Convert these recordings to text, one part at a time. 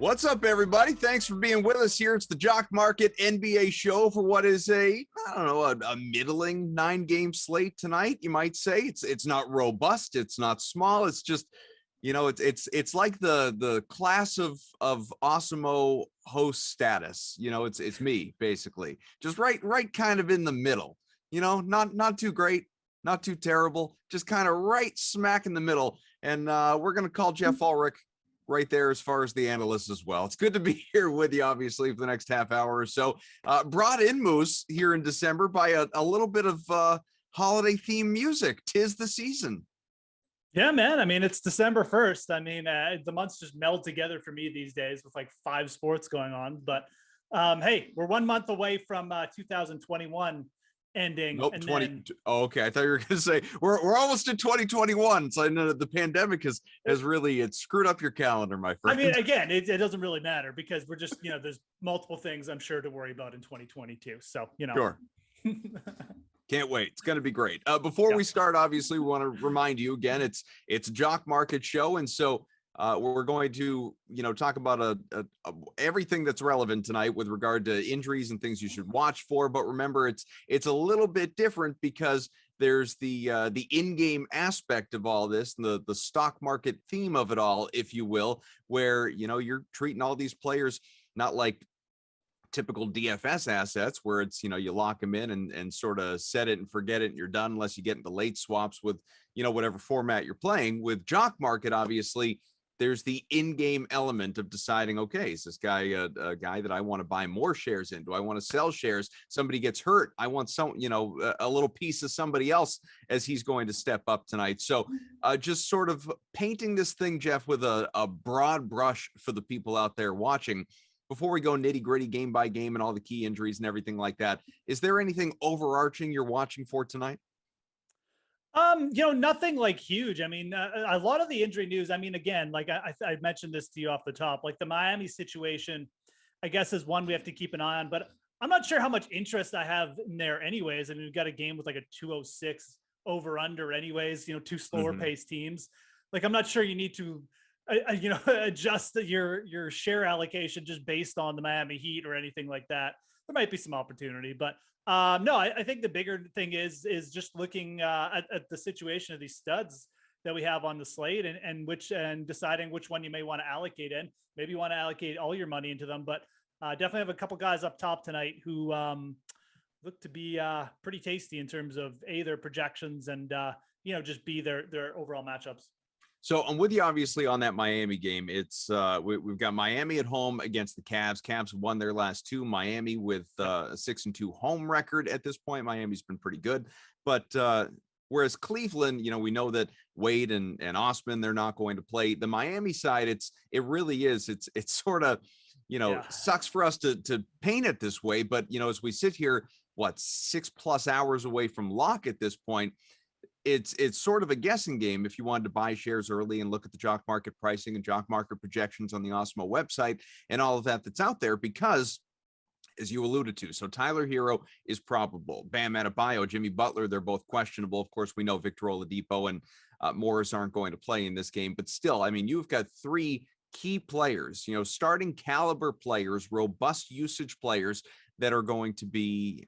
What's up, everybody? Thanks for being with us here. It's the Jock NBA Show for what is a middling 9-game slate tonight. You might say it's not robust, it's not small. It's just, it's like the class of Awesemo host status. It's me basically, just right kind of in the middle. Not too great, not too terrible, just kind of right smack in the middle. And we're gonna call Geoff Ulrich right there as far as the analysts as well. It's good to be here with you, obviously, for the next half hour or so. Brought in Moose here in December by a little bit of holiday themed music. 'Tis the season. Yeah, man. I mean, it's December 1st. I mean, the months just meld together for me these days with like 5 sports going on. But hey, we're 1 month away from 2021 ending. Nope, and 20. then, Oh, okay, I thought you were going to say we're almost in 2021. So I know that the pandemic has really it's screwed up your calendar, my friend. I mean, again, it doesn't really matter because we're just there's multiple things I'm sure to worry about in 2022. So Sure. Can't wait. It's going to be great. Before we start, obviously, we want to remind you again, it's Jock Market Show. And so we're going to, talk about everything that's relevant tonight with regard to injuries and things you should watch for. But remember, it's a little bit different because there's the in-game aspect of all this, the stock market theme of it all, if you will, where, you're treating all these players not like typical DFS assets where it's, you lock them in and sort of set it and forget it and you're done unless you get into late swaps with, whatever format you're playing. With Jock Market, obviously, there's the in-game element of deciding, okay, is this guy a guy that I want to buy more shares in? Do I want to sell shares? Somebody gets hurt. I want some, a little piece of somebody else as he's going to step up tonight. So just sort of painting this thing, Geoff, with a broad brush for the people out there watching. Before we go nitty gritty game by game and all the key injuries and everything like that, is there anything overarching you're watching for tonight? Nothing like huge. I mean, a lot of the injury news, I mean, again, like I mentioned this to you off the top, like the Miami situation, I guess is one we have to keep an eye on, but I'm not sure how much interest I have in there anyways. I mean, we've got a game with like a 206 over under anyways, 2 slower paced teams. Like, I'm not sure you need to, adjust your share allocation just based on the Miami Heat or anything like that. There might be some opportunity, but no, I think the bigger thing is just looking at the situation of these studs that we have on the slate and deciding which one you may want to allocate in. Maybe you want to allocate all your money into them, but definitely have a couple guys up top tonight who look to be pretty tasty in terms of their projections and just be their overall matchups. So I'm with you, obviously, on that Miami game. It's we've got Miami at home against the Cavs. Cavs won their last 2. Miami with a 6-2 home record at this point. Miami's been pretty good, but whereas Cleveland, we know that Wade and Osman, they're not going to play. The Miami side, it really is. It's sort of, sucks for us to paint it this way, but as we sit here, 6+ hours away from lock at this point. It's sort of a guessing game if you wanted to buy shares early and look at the Jock Market pricing and Jock Market projections on the Awesemo website and all of that's out there because, as you alluded to, so Tyler Hero is probable. Bam Adebayo, Jimmy Butler, they're both questionable. Of course, we know Victor Oladipo and Morris aren't going to play in this game, but still, I mean, you've got 3 key players, starting caliber players, robust usage players that are going to be,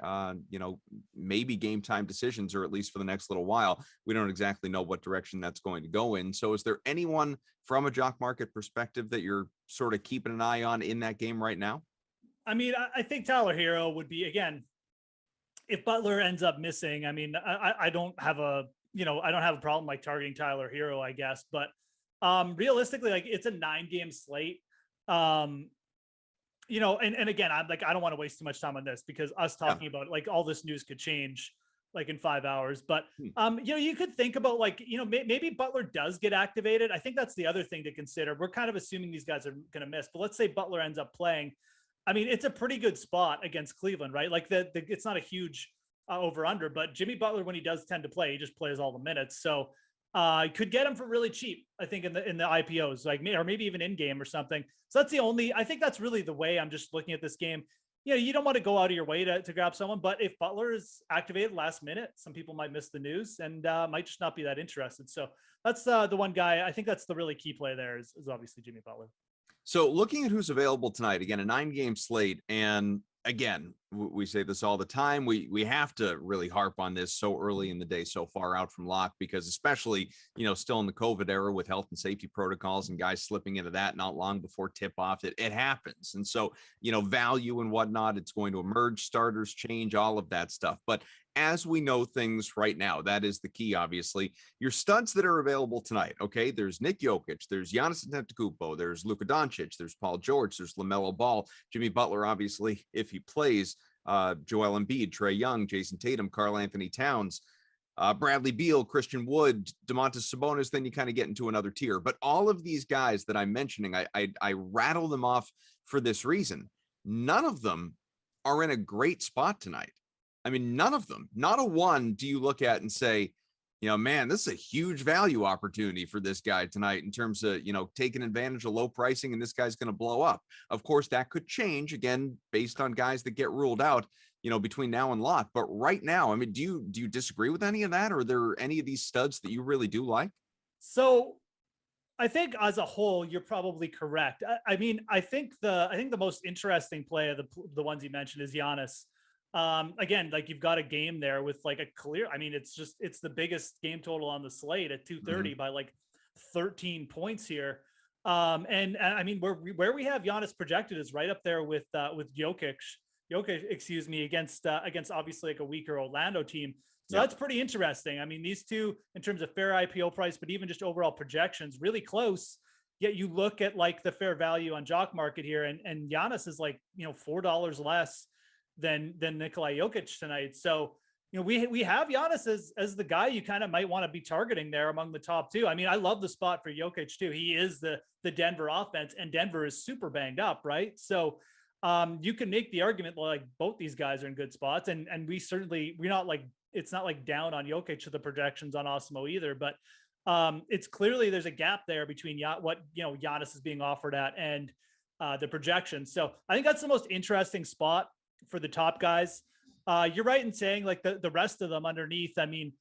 maybe game time decisions, or at least for the next little while. We don't exactly know what direction that's going to go in. So is there anyone from a Jock Market perspective that you're sort of keeping an eye on in that game right now? I mean, I think Tyler Hero would be, again, if Butler ends up missing, I mean, I don't have a problem like targeting Tyler Hero, I guess, but realistically, like it's a 9-game slate. And again, I don't want to waste too much time on this because us talking about like all this news could change like in 5 hours. But you could think about like, maybe Butler does get activated. I think that's the other thing to consider. We're kind of assuming these guys are going to miss, but let's say Butler ends up playing. I mean, it's a pretty good spot against Cleveland, right? Like it's not a huge over under, but Jimmy Butler, when he does tend to play, he just plays all the minutes. So could get him for really cheap, I think, in the IPOs, like or maybe even in game or something. So that's I think that's really the way I'm just looking at this game. You don't want to go out of your way to grab someone, but if Butler is activated last minute, some people might miss the news and might just not be that interested. So that's the one guy. I think that's the really key play there is obviously Jimmy Butler. So looking at who's available tonight, again, a 9-game slate. And again, we say this all the time. We have to really harp on this so early in the day, so far out from lock, because especially, still in the COVID era with health and safety protocols and guys slipping into that not long before tip off, it happens. And so, value and whatnot, it's going to emerge, starters change, all of that stuff. But as we know things right now, that is the key, obviously. Your studs that are available tonight, okay? There's Nick Jokic, there's Giannis Antetokounmpo, there's Luka Doncic, there's Paul George, there's LaMelo Ball, Jimmy Butler, obviously, if he plays, Joel Embiid, Trae Young, Jason Tatum, Karl Anthony Towns, Bradley Beal, Christian Wood, Domantas Sabonis, then you kind of get into another tier. But all of these guys that I'm mentioning, I rattle them off for this reason. None of them are in a great spot tonight. I mean, none of them. Not a one do you look at and say, man, this is a huge value opportunity for this guy tonight in terms of, taking advantage of low pricing and this guy's going to blow up. Of course, that could change, again, based on guys that get ruled out, between now and lock. But right now, I mean, do you disagree with any of that? Or are there any of these studs that you really do like? So I think as a whole, you're probably correct. I mean, I think the most interesting play of the ones you mentioned is Giannis. Again, like you've got a game there with like a clear, I mean, it's the biggest game total on the slate at 230 by like 13 points here. And I mean, where we have Giannis projected is right up there with Jokic, excuse me, against obviously like a weaker Orlando team. So that's pretty interesting. I mean, these two in terms of fair IPO price, but even just overall projections, really close. Yet you look at like the fair value on Jock Market here, and Giannis is like, $4 less than Nikola Jokic tonight. So, we have Giannis as the guy you kind of might want to be targeting there among the top two. I mean, I love the spot for Jokic too. He is the Denver offense, and Denver is super banged up, right? So you can make the argument like both these guys are in good spots, and we're not like, it's not like down on Jokic to the projections on Awesemo either, but it's clearly there's a gap there between what Giannis is being offered at and the projections. So I think that's the most interesting spot for the top guys. You're right in saying like the rest of them underneath. I mean,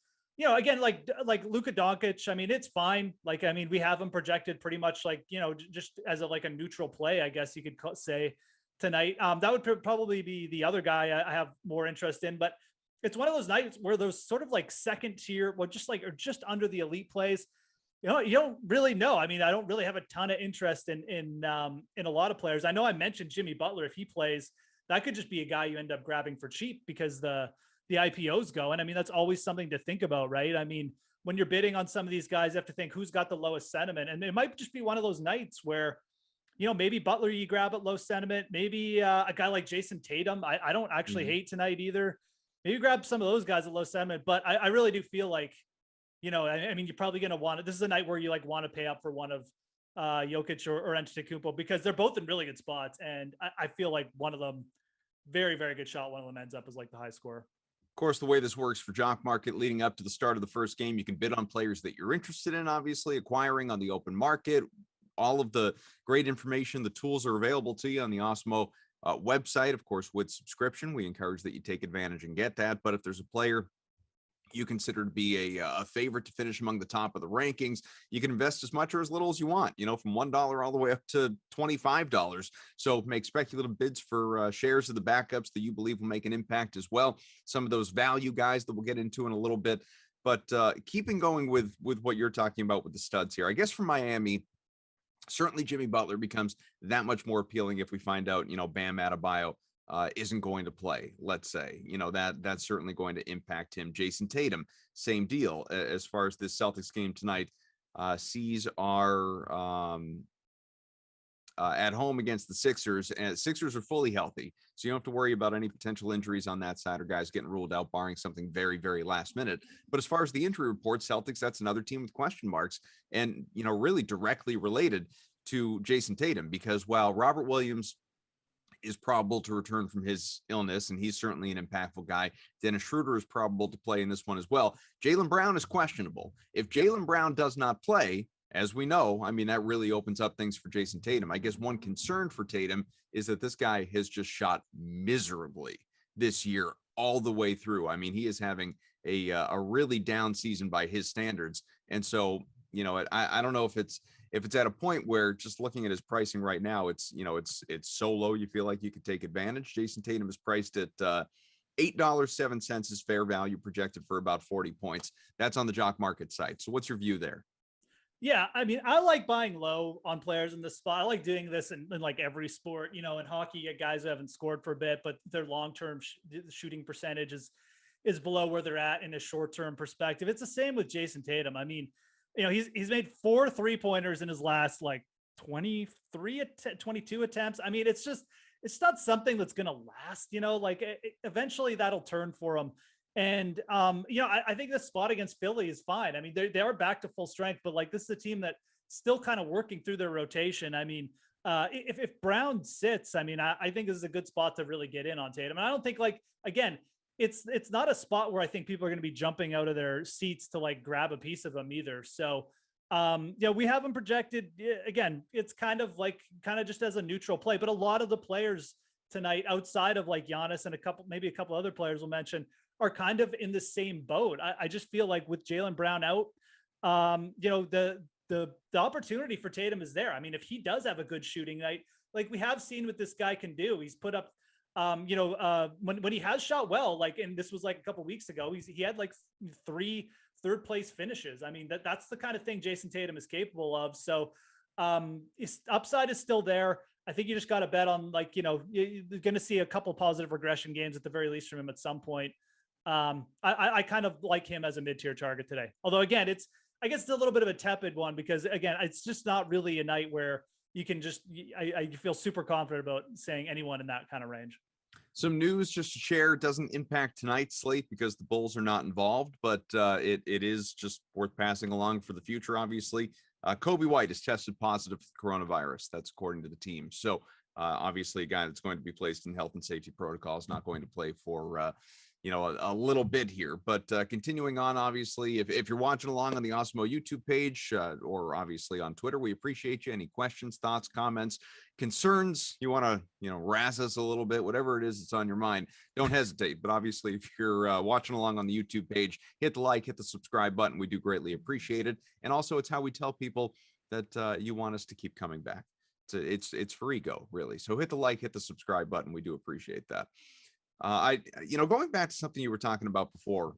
again, like Luka Doncic, I mean, it's fine. Like, I mean, we have him projected pretty much like, just as a neutral play, I guess you could say tonight. That would probably be the other guy I have more interest in, but it's one of those nights where those sort of like second tier, well, or just under the elite plays, you don't really know. I mean, I don't really have a ton of interest in a lot of players. I know I mentioned Jimmy Butler. If he plays, that could just be a guy you end up grabbing for cheap because the IPOs go. And I mean, that's always something to think about, right? I mean, when you're bidding on some of these guys, you have to think who's got the lowest sentiment. And it might just be one of those nights where, maybe Butler you grab at low sentiment, maybe a guy like Jason Tatum. I don't actually hate tonight either. Maybe grab some of those guys at low sentiment, but I really do feel like, I mean, you're probably going to want it. This is a night where you like want to pay up for one of Jokic or Antetokounmpo because they're both in really good spots. And I feel like one of them, very, very good shot. One of them ends up as like the high scorer. Of course, the way this works for Jock Market leading up to the start of the first game, you can bid on players that you're interested in, obviously acquiring on the open market. All of the great information, the tools are available to you on the Awesemo website, of course, with subscription. We encourage that you take advantage and get that. But if there's a player you consider to be a favorite to finish among the top of the rankings, you can invest as much or as little as you want, from $1 all the way up to $25. So make speculative bids for shares of the backups that you believe will make an impact as well. Some of those value guys that we'll get into in a little bit. But keeping going with what you're talking about with the studs here, I guess for Miami, certainly Jimmy Butler becomes that much more appealing if we find out, Bam Adebayo isn't going to play, let's say, that's certainly going to impact him. Jason Tatum, same deal as far as this Celtics game tonight. C's are at home against the Sixers, and Sixers are fully healthy. So you don't have to worry about any potential injuries on that side or guys getting ruled out, barring something very, very last minute. But as far as the injury report, Celtics, that's another team with question marks and, really directly related to Jason Tatum, because while Robert Williams is probable to return from his illness, and he's certainly an impactful guy, Dennis Schroeder is probable to play in this one as well. Jaylen Brown is questionable. If Jaylen Brown does not play, as we know, I mean, that really opens up things for Jason Tatum. I guess one concern for Tatum is that this guy has just shot miserably this year all the way through. I mean, he is having a really down season by his standards. And so, I don't know if it's if it's at a point where just looking at his pricing right now, it's, it's so low you feel like you could take advantage. Jason Tatum is priced at $8.07 is fair value, projected for about 40 points. That's on the Jock Market site. So what's your view there? Yeah, I mean, I like buying low on players in this spot. I like doing this in like every sport. In hockey, you get guys who haven't scored for a bit, but their long-term shooting percentage is below where they're at in a short-term perspective. It's the same with Jason Tatum. I mean, he's made 4 3-pointers in his last like 22 attempts. I mean, it's not something that's going to last, eventually that'll turn for him. And, I think this spot against Philly is fine. I mean, they are back to full strength, but like, this is a team that still kind of working through their rotation. I mean, if Brown sits, I mean, I think this is a good spot to really get in on Tatum. And I don't think, like, again, it's not a spot where I think people are going to be jumping out of their seats to like grab a piece of them either. So, we have them projected. Again, it's kind of just as a neutral play, but a lot of the players tonight outside of like Giannis and maybe a couple other players we'll mention are kind of in the same boat. I just feel like with Jaylen Brown out, the opportunity for Tatum is there. I mean, if he does have a good shooting night, like we have seen what this guy can do, he's put up, when he has shot well, like, and this was like a couple weeks ago, he had like 3 third place finishes. I mean, that's the kind of thing Jason Tatum is capable of. So his upside is still there. I think you just got to bet on, like, you're going to see a couple positive regression games at the very least from him at some point. I kind of like him as a mid-tier target today. Although again, I guess it's a little bit of a tepid one because again, it's just not really a night where you can I feel super confident about saying anyone in that kind of range. Some news just to share, doesn't impact tonight's slate because the Bulls are not involved, but it is just worth passing along for the future. Obviously, Kobe White is tested positive for coronavirus. That's according to the team. So obviously a guy that's going to be placed in health and safety protocols, not going to play for a little bit here. But continuing on, obviously, if you're watching along on the Awesemo YouTube page or obviously on Twitter, we appreciate you. Any questions, thoughts, comments, concerns, you want to razz us a little bit, whatever it is that's on your mind, don't hesitate. But obviously, if you're watching along on the YouTube page, hit the like, hit the subscribe button. We do greatly appreciate it. And also, it's how we tell people that you want us to keep coming back. It's for ego, really. So hit the like, hit the subscribe button. We do appreciate that. Going back to something you were talking about before,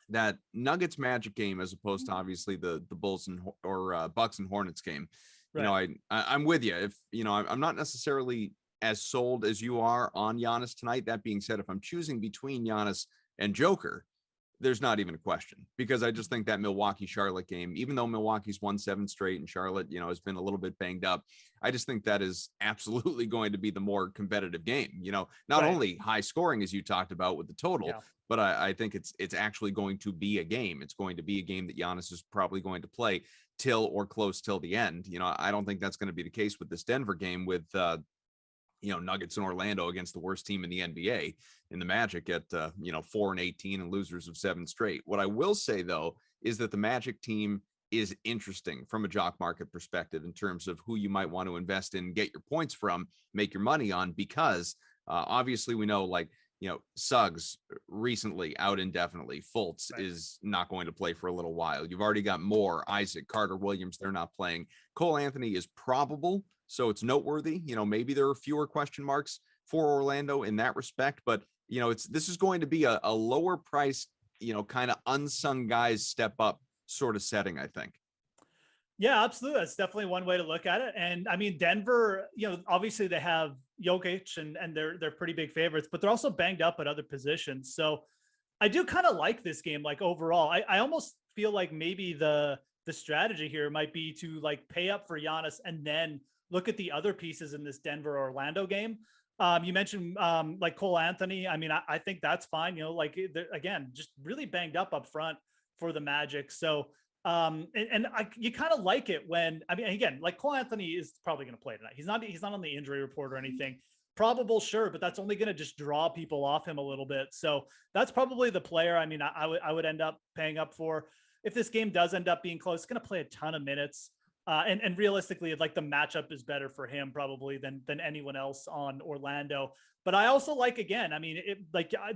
that Nuggets Magic game, as opposed to obviously the Bulls or Bucks and Hornets game. Right. I'm with you. If I'm not necessarily as sold as you are on Giannis tonight. That being said, if I'm choosing between Giannis and Joker, there's not even a question, because I just think that Milwaukee-Charlotte game, even though Milwaukee's won 7 straight and Charlotte, has been a little bit banged up, I just think that is absolutely going to be the more competitive game. Not right. Only high scoring, as you talked about with the total, yeah. But I think it's actually going to be a game. It's going to be a game that Giannis is probably going to play till or close till the end. I don't think that's going to be the case with this Denver game with Nuggets in Orlando against the worst team in the NBA in the Magic at 4-18 and losers of 7 straight. What I will say, though, is that the Magic team is interesting from a jock market perspective in terms of who you might want to invest in, get your points from, make your money on, because obviously we know, Suggs recently out indefinitely. Fultz right. is not going to play for a little while. You've already got Moore, Isaac, Carter Williams. They're not playing. Cole Anthony is probable, so it's noteworthy. Maybe there are fewer question marks for Orlando in that respect, but this is going to be a lower price, kind of unsung guys step up sort of setting, I think. Yeah, absolutely. That's definitely one way to look at it. And I mean, Denver, obviously they have Jokic and they're pretty big favorites, but they're also banged up at other positions. So I do kind of like this game. Like overall, I almost feel like maybe the strategy here might be to pay up for Giannis and then look at the other pieces in this Denver Orlando game. You mentioned Cole Anthony. I mean, I think that's fine. Again, just really banged up front for the Magic. So you kind of like it when, I mean, again, Cole Anthony is probably going to play tonight. He's not on the injury report or anything. Probable, sure, but that's only going to just draw people off him a little bit. So that's probably the player. I mean, I would end up paying up for. If this game does end up being close, it's going to play a ton of minutes. And realistically, the matchup is better for him probably than anyone else on Orlando. But I also again, I mean,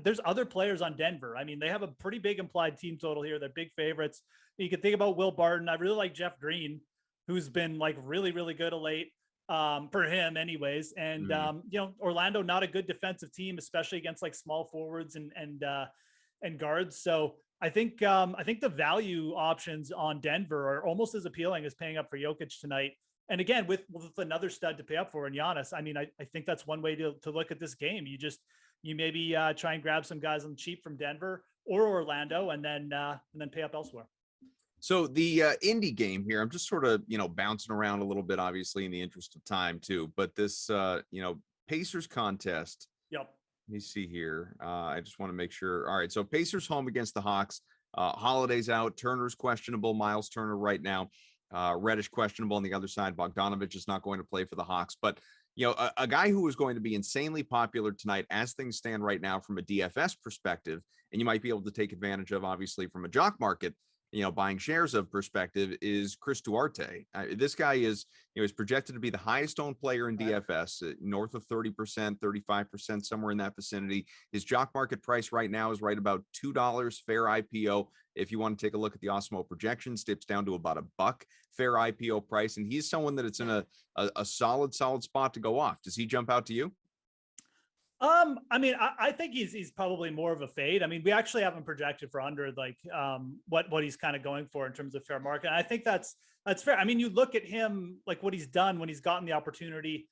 there's other players on Denver. I mean, they have a pretty big implied team total here. They're big favorites. You can think about Will Barton. I really like Jeff Green. who's been like really, really good of late for him anyways. And, Orlando, not a good defensive team, especially against like small forwards and guards. So I think the value options on Denver are almost as appealing as paying up for Jokic tonight. And again, with another stud to pay up for in Giannis, I mean, I think that's one way to look at this game. You maybe try and grab some guys on cheap from Denver or Orlando, and then pay up elsewhere. So the Indy game here, I'm just sort of, bouncing around a little bit, obviously in the interest of time too, but this, Pacers contest. Yep. Let me see here. I just want to make sure. All right. So Pacers home against the Hawks. Holiday's out. Turner's questionable. Miles Turner right now. Reddish questionable on the other side. Bogdanovich is not going to play for the Hawks. But, a guy who is going to be insanely popular tonight as things stand right now from a DFS perspective, and you might be able to take advantage of, obviously, from a jock market, buying shares of perspective, is Chris Duarte. This guy is projected to be the highest owned player in DFS, north of 30%, 35%, somewhere in that vicinity. His jock market price right now is right about $2 fair IPO. If you want to take a look at the Awesemo projections, dips down to about $1 fair IPO price. And he's someone that it's in a solid spot to go off. Does he jump out to you? I mean, I think he's probably more of a fade. I mean, we actually haven't projected for under like what he's kind of going for in terms of fair market. And I think that's fair. I mean, you look at him, like what he's done when he's gotten the opportunity.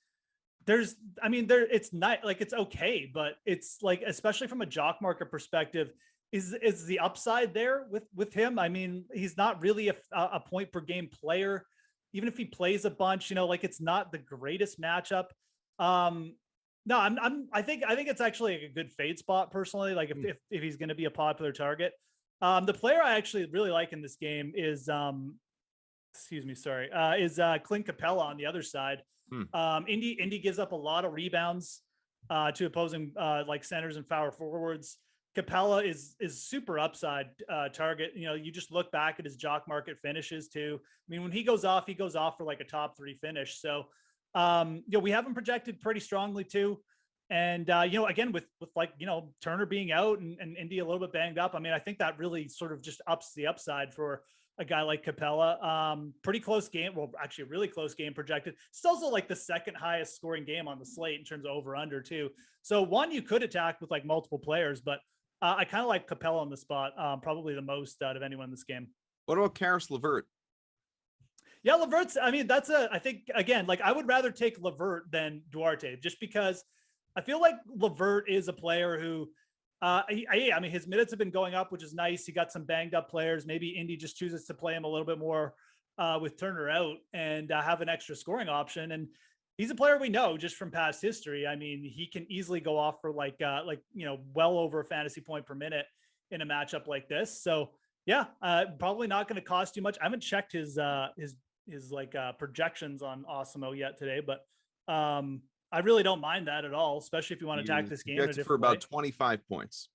It's not like it's okay, but it's like, especially from a jock market perspective, is the upside there with him? I mean, he's not really a point per game player, even if he plays a bunch. Like it's not the greatest matchup. No, I think it's actually a good fade spot personally. Like if he's going to be a popular target, the player I actually really like in this game is, Clint Capela on the other side. Indy gives up a lot of rebounds to opposing like centers and power forwards. Capela is super upside target. You just look back at his jock market finishes too. I mean, when he goes off for like a top 3 finish. So. We have him projected pretty strongly too. And, again, with like, Turner being out and Indy a little bit banged up. I mean, I think that really sort of just ups the upside for a guy like Capela. Pretty close game. Well, actually a really close game projected. It's also like the second highest scoring game on the slate in terms of over under too. So one you could attack with like multiple players, but I kind of like Capela on the spot. Probably the most out of anyone in this game. What about Karis LeVert? Yeah, LeVert's, I mean, I think, again, like I would rather take LeVert than Duarte just because I feel like LeVert is a player who, his minutes have been going up, which is nice. He got some banged up players. Maybe Indy just chooses to play him a little bit more with Turner out and have an extra scoring option. And he's a player we know just from past history. I mean, he can easily go off for well over a fantasy point per minute in a matchup like this. So yeah, probably not going to cost you much. I haven't checked his projections on Awesemo yet today, but I really don't mind that at all, especially if you want to attack this game for about 25 points.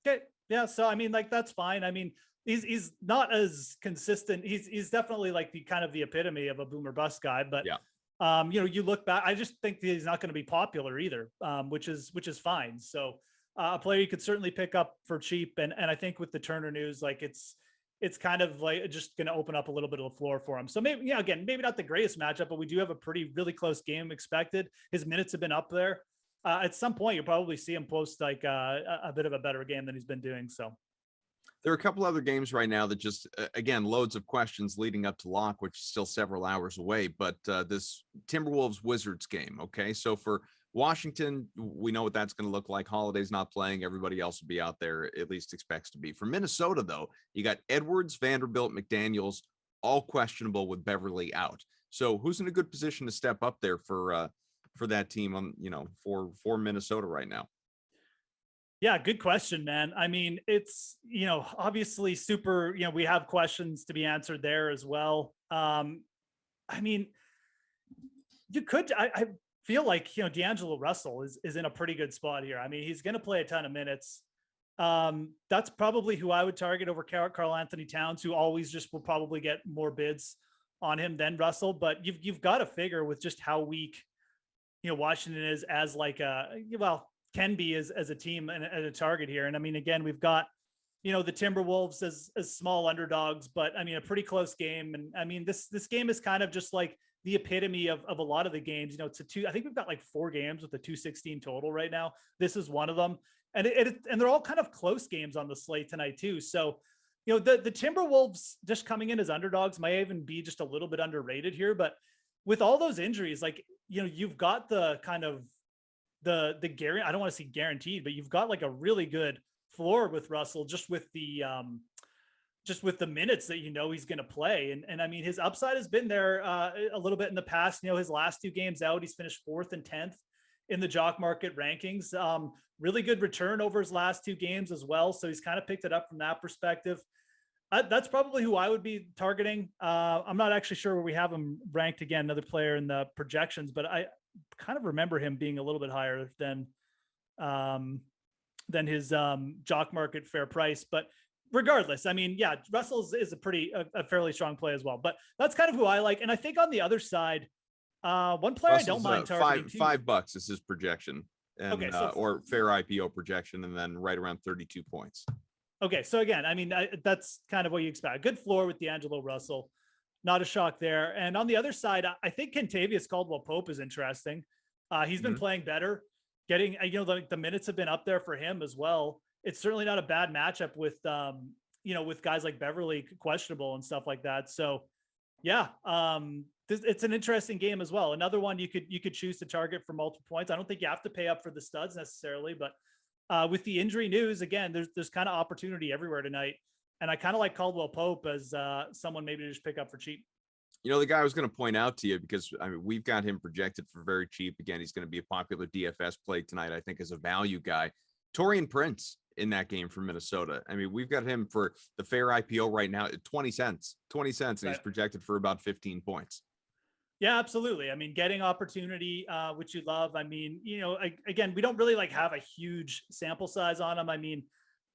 Okay. Yeah. So, I mean, like, that's fine. I mean, he's not as consistent. He's definitely like the kind of the epitome of a boomer bust guy, but yeah. You look back, I just think that he's not going to be popular either, which is fine. So a player you could certainly pick up for cheap. And I think with the Turner news, like it's kind of like just going to open up a little bit of the floor for him. So maybe, again, maybe not the greatest matchup, but we do have a really close game expected. His minutes have been up there. At some point, you'll probably see him post like a bit of a better game than he's been doing. So there are a couple other games right now that just, again, loads of questions leading up to lock, which is still several hours away. But this Timberwolves Wizards game. Okay. So for Washington, we know what that's going to look like. Holiday's not playing. Everybody else will be out there, at least expects to be. For Minnesota, though, you got Edwards, Vanderbilt, McDaniels, all questionable with Beverly out. So who's in a good position to step up there for that team on, for Minnesota right now? Yeah, good question, man. I mean, it's, obviously super, we have questions to be answered there as well. I mean, you could, I feel like, D'Angelo Russell is in a pretty good spot here. I mean, he's going to play a ton of minutes. That's probably who I would target over Karl Anthony Towns, who always just will probably get more bids on him than Russell. But you've got to figure with just how weak, Washington is as like can be as a team and a target here. And I mean, again, we've got the Timberwolves as small underdogs, but I mean, a pretty close game. And I mean, this game is kind of just like the epitome of a lot of the games. It's I think we've got like 4 games with a 216 total right now. This is one of them. And and they're all kind of close games on the slate tonight too. So, the Timberwolves just coming in as underdogs might even be just a little bit underrated here, but with all those injuries, like, you've got the kind of the Gary, I don't want to say guaranteed, but you've got like a really good floor with Russell just with the minutes that he's going to play. And I mean, his upside has been there a little bit in the past. His last 2 games out, he's finished 4th and 10th in the Jock Market rankings. Really good return over his last 2 games as well. So he's kind of picked it up from that perspective. That's probably who I would be targeting. I'm not actually sure where we have him ranked again, another player in the projections, but I kind of remember him being a little bit higher than his Jock Market fair price. But regardless, I mean, yeah, Russell is a fairly strong play as well. But that's kind of who I like. And I think on the other side, one player Russell's, I don't mind targeting $5 is his projection, and okay, so or fair IPO projection, and then right around 32 points. Okay, so again, I mean, that's kind of what you expect. A good floor with D'Angelo Russell, not a shock there. And on the other side, I think Kentavious Caldwell-Pope is interesting. He's been playing better, getting the minutes have been up there for him as well. It's certainly not a bad matchup with with guys like Beverly questionable and stuff like that. So yeah, it's an interesting game as well. Another one you could choose to target for multiple points. I don't think you have to pay up for the studs necessarily, but with the injury news, again, there's kind of opportunity everywhere tonight. And I kind of like Caldwell Pope as someone maybe to just pick up for cheap. The guy I was going to point out to you, because I mean, we've got him projected for very cheap. Again, he's going to be a popular DFS play tonight, I think, as a value guy. Taurean Prince in that game for Minnesota. I mean, we've got him for the fair IPO right now at 20 cents, and he's projected for about 15 points. Yeah, absolutely. I mean, getting opportunity, which you love. I mean, again, we don't really have a huge sample size on him. I mean,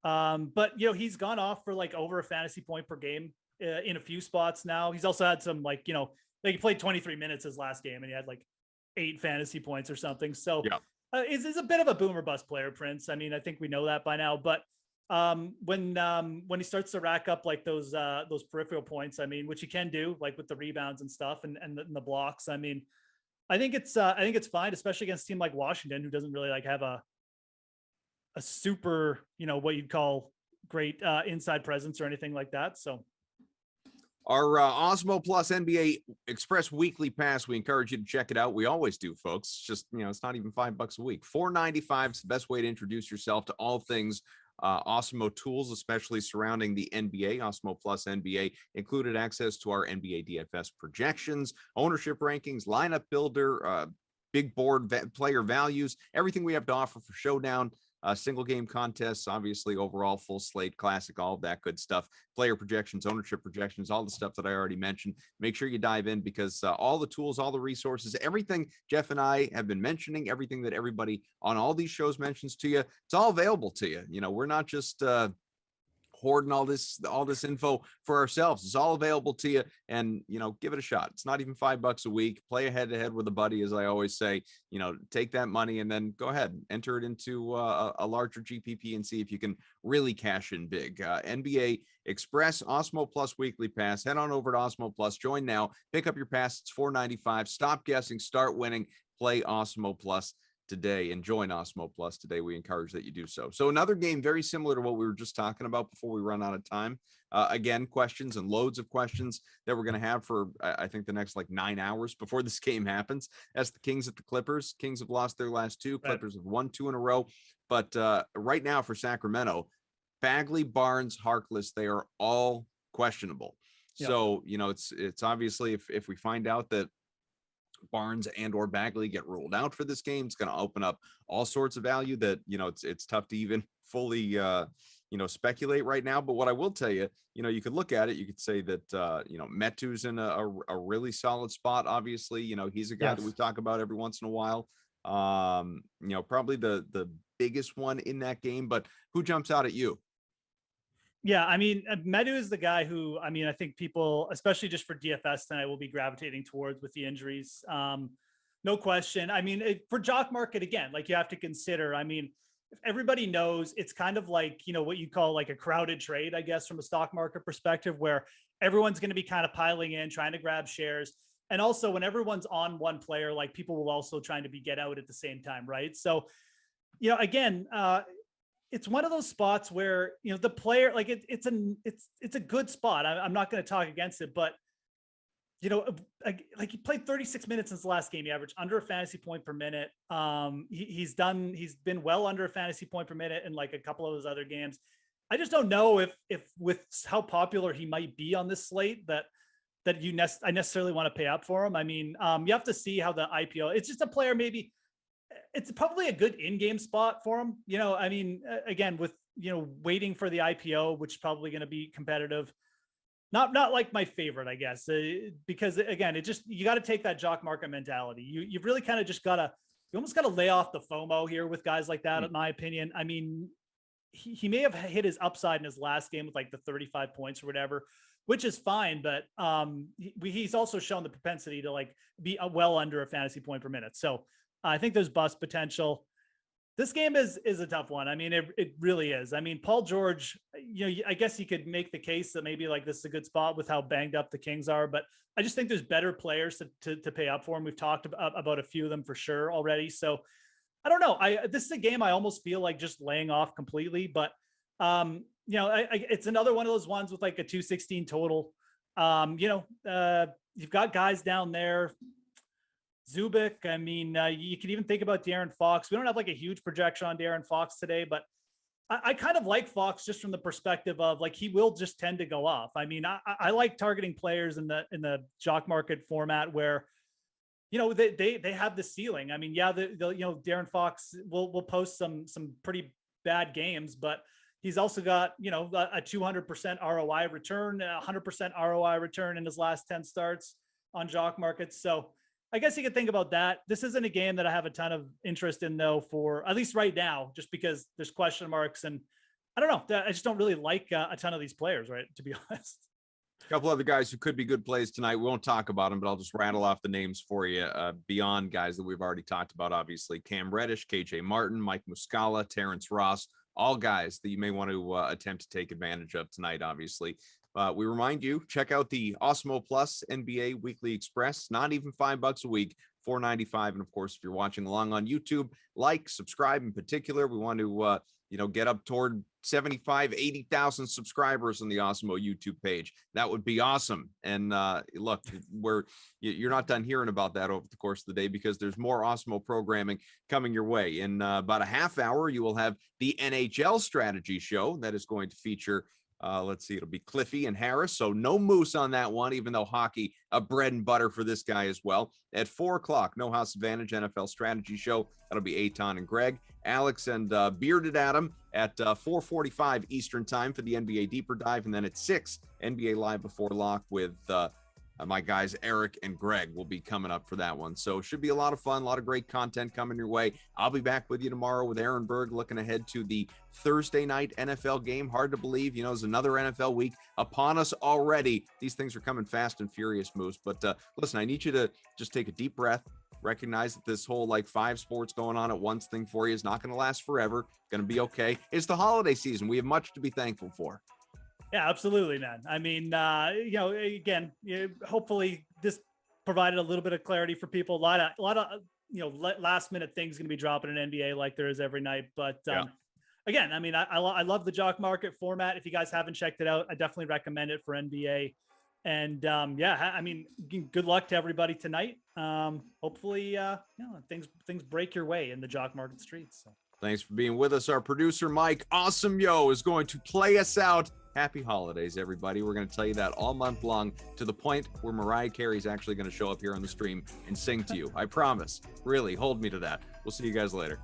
but he's gone off for over a fantasy point per game in a few spots now. He's also had some he played 23 minutes his last game and he had 8 fantasy points or something. So yeah. Is a bit of a boomer bust player, Prince. I mean, I think we know that by now, but when he starts to rack up those peripheral points, I mean, which he can do with the rebounds and stuff and the blocks. I mean, I think it's fine, especially against a team like Washington, who doesn't really have a super, what you'd call great inside presence or anything like that. So our Awesemo Plus NBA Express Weekly Pass, we encourage you to check it out. We always do, folks. Just, it's not even $5 a week. $4.95 is the best way to introduce yourself to all things Awesemo tools, especially surrounding the NBA. Awesemo Plus NBA included access to our NBA DFS projections, ownership rankings, lineup builder, big board player values, everything we have to offer for Showdown. Single game contests, obviously overall full slate, classic, all of that good stuff, player projections, ownership projections, all the stuff that I already mentioned. Make sure you dive in, because all the tools, all the resources, everything Geoff and I have been mentioning, everything that everybody on all these shows mentions to you, it's all available to you. We're not just hoarding all this info for ourselves. It's all available to you, and give it a shot. It's not even $5 a week. Play a head-to-head with a buddy, as I always say. Take that money and then go ahead and enter it into a larger GPP and see if you can really cash in big. NBA Express Awesemo Plus Weekly Pass. Head on over to Awesemo Plus. Join now. Pick up your pass. It's $4.95. Stop guessing. Start winning. Play Awesemo Plus today and join Awesemo Plus today. We encourage that you do so. So another game very similar to what we were just talking about before we run out of time. Again, questions and loads of questions that we're going to have for, I think, the next 9 hours before this game happens. That's the Kings at the Clippers. Kings have lost their last 2. Clippers have won 2 in a row. But right now for Sacramento, Bagley, Barnes, Harkless, they are all questionable. Yep. So, it's obviously if we find out that Barnes and or Bagley get ruled out for this game, it's going to open up all sorts of value that it's tough to even fully speculate right now. But what I will tell you, you could look at it, you could say that Metu's in a really solid spot. Obviously, he's a guy that we talk about every once in a while. Probably the biggest one in that game. But who jumps out at you? Yeah, I mean, Metu is the guy who, I mean, I think people, especially just for DFS tonight, will be gravitating towards with the injuries. No question. I mean, for Jock Market, again, you have to consider, I mean, everybody knows, it's kind of like, what you call like a crowded trade, I guess, from a stock market perspective, where everyone's going to be kind of piling in, trying to grab shares. And also when everyone's on one player, like people will also trying to get out at the same time. Right. So, again, it's one of those spots where, the player, like it's a good spot. I'm not going to talk against it, but like he played 36 minutes since the last game. He averaged under a fantasy point per minute. He's been well under a fantasy point per minute in like a couple of those other games. I just don't know if with how popular he might be on this slate that I necessarily want to pay up for him. I mean, you have to see how the IPO, it's just a player, maybe it's probably a good in-game spot for him. I mean, again, with, waiting for the IPO, which is probably going to be competitive. Not like my favorite, I guess, because again, you got to take that jock market mentality. You've really kind of just you almost got to lay off the FOMO here with guys like that, in my opinion. I mean, he may have hit his upside in his last game with like the 35 points or whatever, which is fine. But he's also shown the propensity to like be well under a fantasy point per minute. So I think there's bust potential. This game is a tough one. I mean, it really is. I mean, Paul George, I guess you could make the case that maybe like this is a good spot with how banged up the Kings are, but I just think there's better players to pay up for him. We've talked about a few of them for sure already. So I don't know. This is a game I almost feel like just laying off completely, but it's another one of those ones with like a 216 total. You've got guys down there. Zubik. I mean, you could even think about Darren Fox. We don't have like a huge projection on Darren Fox today, but I kind of like Fox just from the perspective of like, he will just tend to go off. I mean, I like targeting players in the jock market format where, they have the ceiling. I mean, yeah, Darren Fox will post some pretty bad games, but he's also got, a 200% ROI return, 100% ROI return in his last 10 starts on jock markets. So I guess you could think about that. This isn't a game that I have a ton of interest in, though, for at least right now, just because there's question marks. And I don't know. I just don't really like a ton of these players, right? To be honest. A couple other guys who could be good plays tonight. We won't talk about them, but I'll just rattle off the names for you beyond guys that we've already talked about, obviously. Cam Reddish, KJ Martin, Mike Muscala, Terrence Ross, all guys that you may want to attempt to take advantage of tonight, obviously. We remind you, check out the Awesemo Plus NBA Weekly Express, not even $5 a week, $4.95. And of course, if you're watching along on YouTube, like, subscribe in particular. We want to, get up toward 75, 80,000 subscribers on the Awesemo YouTube page. That would be awesome. And look, you're not done hearing about that over the course of the day, because there's more Awesemo programming coming your way. In about a half hour, you will have the NHL Strategy Show that is going to feature let's see, it'll be Cliffy and Harris. So no Moose on that one, even though hockey, a bread and butter for this guy as well. At 4:00, No House Advantage NFL Strategy Show. That'll be Eitan and Greg. Alex and Bearded Adam at 4:45 Eastern Time for the NBA Deeper Dive. And then at 6, NBA Live Before Lock with my guys Eric and Greg will be coming up for that one. So it should be a lot of fun, a lot of great content coming your way. I'll be back with you tomorrow with Aaron Berg, looking ahead to the Thursday night NFL game. Hard to believe, there's another NFL week upon us already. These things are coming fast and furious, Moose. But listen, I need you to just take a deep breath, recognize that this whole like 5 sports going on at once thing for you is not going to last forever. Going to be okay. It's the holiday season. We have much to be thankful for. Yeah, absolutely, man. I mean, again, hopefully this provided a little bit of clarity for people. A lot of last minute things going to be dropping in NBA like there is every night. But again, I mean, I love the jock market format. If you guys haven't checked it out, I definitely recommend it for NBA. And I mean, good luck to everybody tonight. Hopefully, things break your way in the jock market streets. So. Thanks for being with us. Our producer, Mike Awesemo, is going to play us out. Happy holidays, everybody. We're going to tell you that all month long, to the point where Mariah Carey is actually going to show up here on the stream and sing to you. I promise. Really, hold me to that. We'll see you guys later.